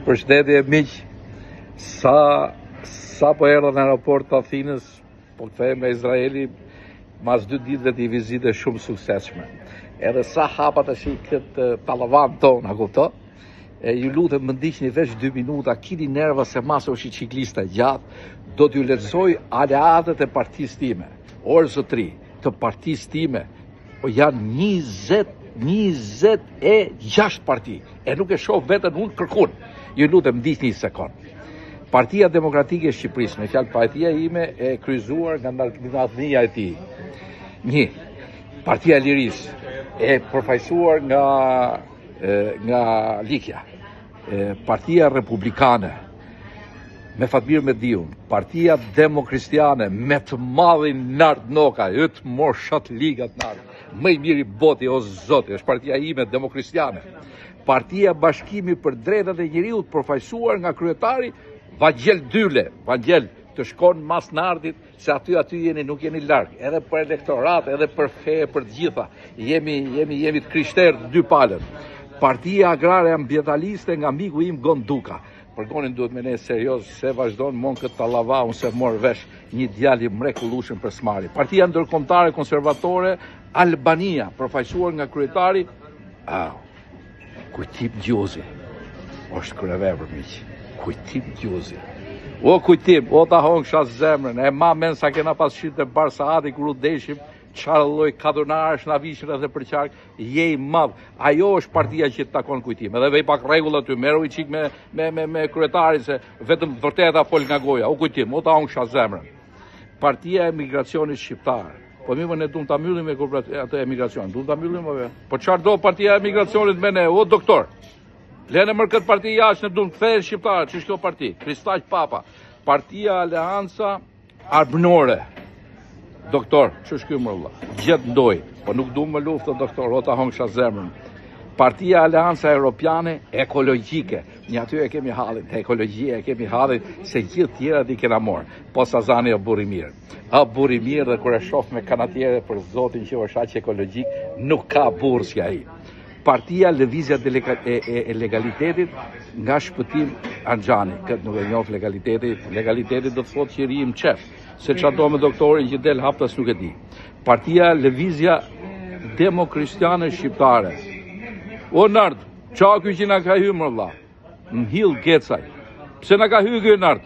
Përshëndetje miq, sa po erdha në aeroport të Athinës, po kthehej me Izraeli, mas 2 ditëve të vizite shumë suksesshme. Edhe sa hapa tash këtë tallavan ton, a kupton? Ju lutem më ndiqni veç 2 minuta, kini nerva se mas është i ciklista gjatë, do t'ju lexoj aleatët e partisë time, orë zotri, të partisë time, janë 26 parti, e nuk e shoh vetën unë kërkun. Ju lutem ndiqni një sekond. Partia Demokratike e Shqipërisë, me fjalë partia ime e kryzuar nga ndërmjetësia e tij. 1. Partia e Lirisë, e përfaqësuar nga Likja. Partia Republikane, me Fatmir Mediun. Partia Demokristiane, me të madhin Nard Noka, të morshat ligat Nard. Më i miri boti o zoti, është partia ime Demokristiane. Partia Bashkimi për Drejtat e Njeriut, përfaqësuar nga kryetari Vangjel Dyle. Vangjel, të shkon mas Nardit, se aty jeni, nuk jeni larg, edhe për elektorat, edhe për fe, për të gjitha. Jemi të krishterë të 2 palët. Partia Agrare Ambientaliste nga miku im Gonduka. Përgonin duhet me ne serios, se vazhdon mon këtë tallava, unë se morë vesh një djali mrekullueshëm për smari. Partia Ndërkombëtare Konservatore Albania, përfaqësuar nga kryetari Kujtim Gjozi. Është kryevepër miq. Kujtim Gjozi. O Kujtim, o ta hongsha zemrën, e ma men sa kena pas shit e bar Saadi kur u deshim, çfarë lloj kadunarësh na vishin edhe për qark, je i madh. Ajo është partia që takon Kujtim. Edhe vej pak rregull aty, merru i çik me kryetarin se vetëm vërteta fol nga goja. O Kujtim, o ta hongsha zemrën. Partia e Emigracionit Shqiptar. Po mirë, ne duam ta mbyllim me atë emigracion. Duam ta mbyllim apo? Po çfarë do partia e emigracionit me ne? O doktor. Lene mërë këtë parti jashtë, në duam kthehen shqiptarët, që është kjo parti? Kristaq Papa. Partia Aleanca Arbënore. Doktor, që është kjo më vëlla? Gjet ndoj, po nuk duam më luftë doktor, o ta hongsha zemrën. Partia Aleanca Europiane Ekologjike. Një aty e kemi hallin, te ekologjia e kemi hallin, se gjithë tjerat i kena morë. Po Sazani o burri mirë. A burri mirë, dhe kur e shoh me kanatiere për zotin që është aq ekologjik, nuk ka burr si ai. Partia Lëvizja e Legalitetit nga Shpëtim Anxhani. Këtë nuk e njoh legaliteti do të thotë që rim qef. Se çfarë do me doktorin që del haptas nuk e di. Partia Lëvizja Demokristiane Shqiptare. O Nard, qa ky që na ka hyrë më vëlla? M'hill Gecaj. Pse na ka hyrë ky Nard?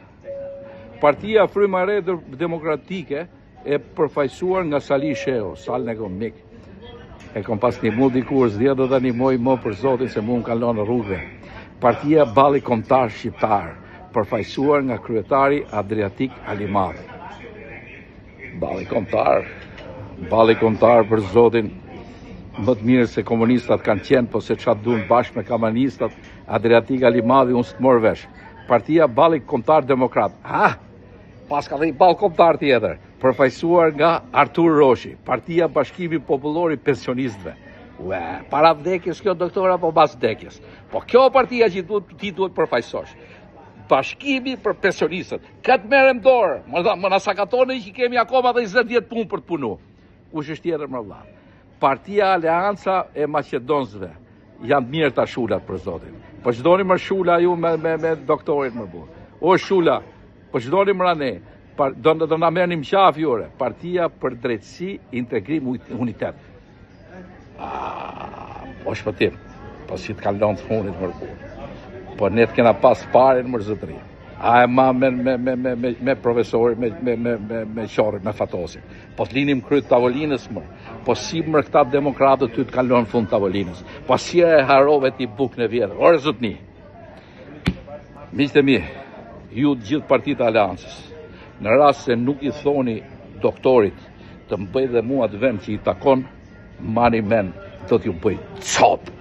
Partia Frymëre Demokratike e përfaqësuar nga Sali Shehu, Salën e komik. E kom pas një mu dikur, s'dja do të animoj mo për zotin se mu më kalon në rrugëve. Partia Balli Kombëtar Shqiptar, përfaqësuar nga kryetari Adriatik Alimadhi. Balli Kombëtar për zotin, më të mirë se komunistat kanë qenë, po se çfarë duan bashkë me kamanistat, Adriatik Alimadhi unë s'të morë vesh. Partia Balli Kombëtar Demokrat. Pas ka dhe i ball kombëtar tjetër, përfaqësuar nga Artur Roshi, Partia Bashkimi Popullor i Pensionistëve. Para vdekjes kjo doktor apo pas vdekjes? Po kjo partia që ti duhet përfaqësosh. Bashkimi për pensionistët. Këtë merrem dorë. Më na sakatoni që kemi akoma dhe 20 vjet punë për të punu. Kush është tjetër më vëlla? Partia Aleanca e Maqedonësve. Janë mirë ta shulat për zotin. Po çdoni më shula ju me doktorin më bu. O shula, po çdoni më rane. Do na merrnim qafi ore. Partia për Drejtësi, Integrim, Unitet. Po shpëtim. Po si të kalon të funit mërkur. Po ne të kena pas parin mërzëtri. A e ma me profesori, me qorit, me fatosin. Po të linim kryt tavolinës mërë. Po si mërë këta demokratët ty të kalon fund tavolinës. Po si e harove ti buk në vjetër. Ore zotni. Miqtë e mi, ju gjithë partitë Aleancës, në rast se nuk i thoni doktorit të mbëj dhe mua të vend që i takon, mani men, do t'ju bëj copë.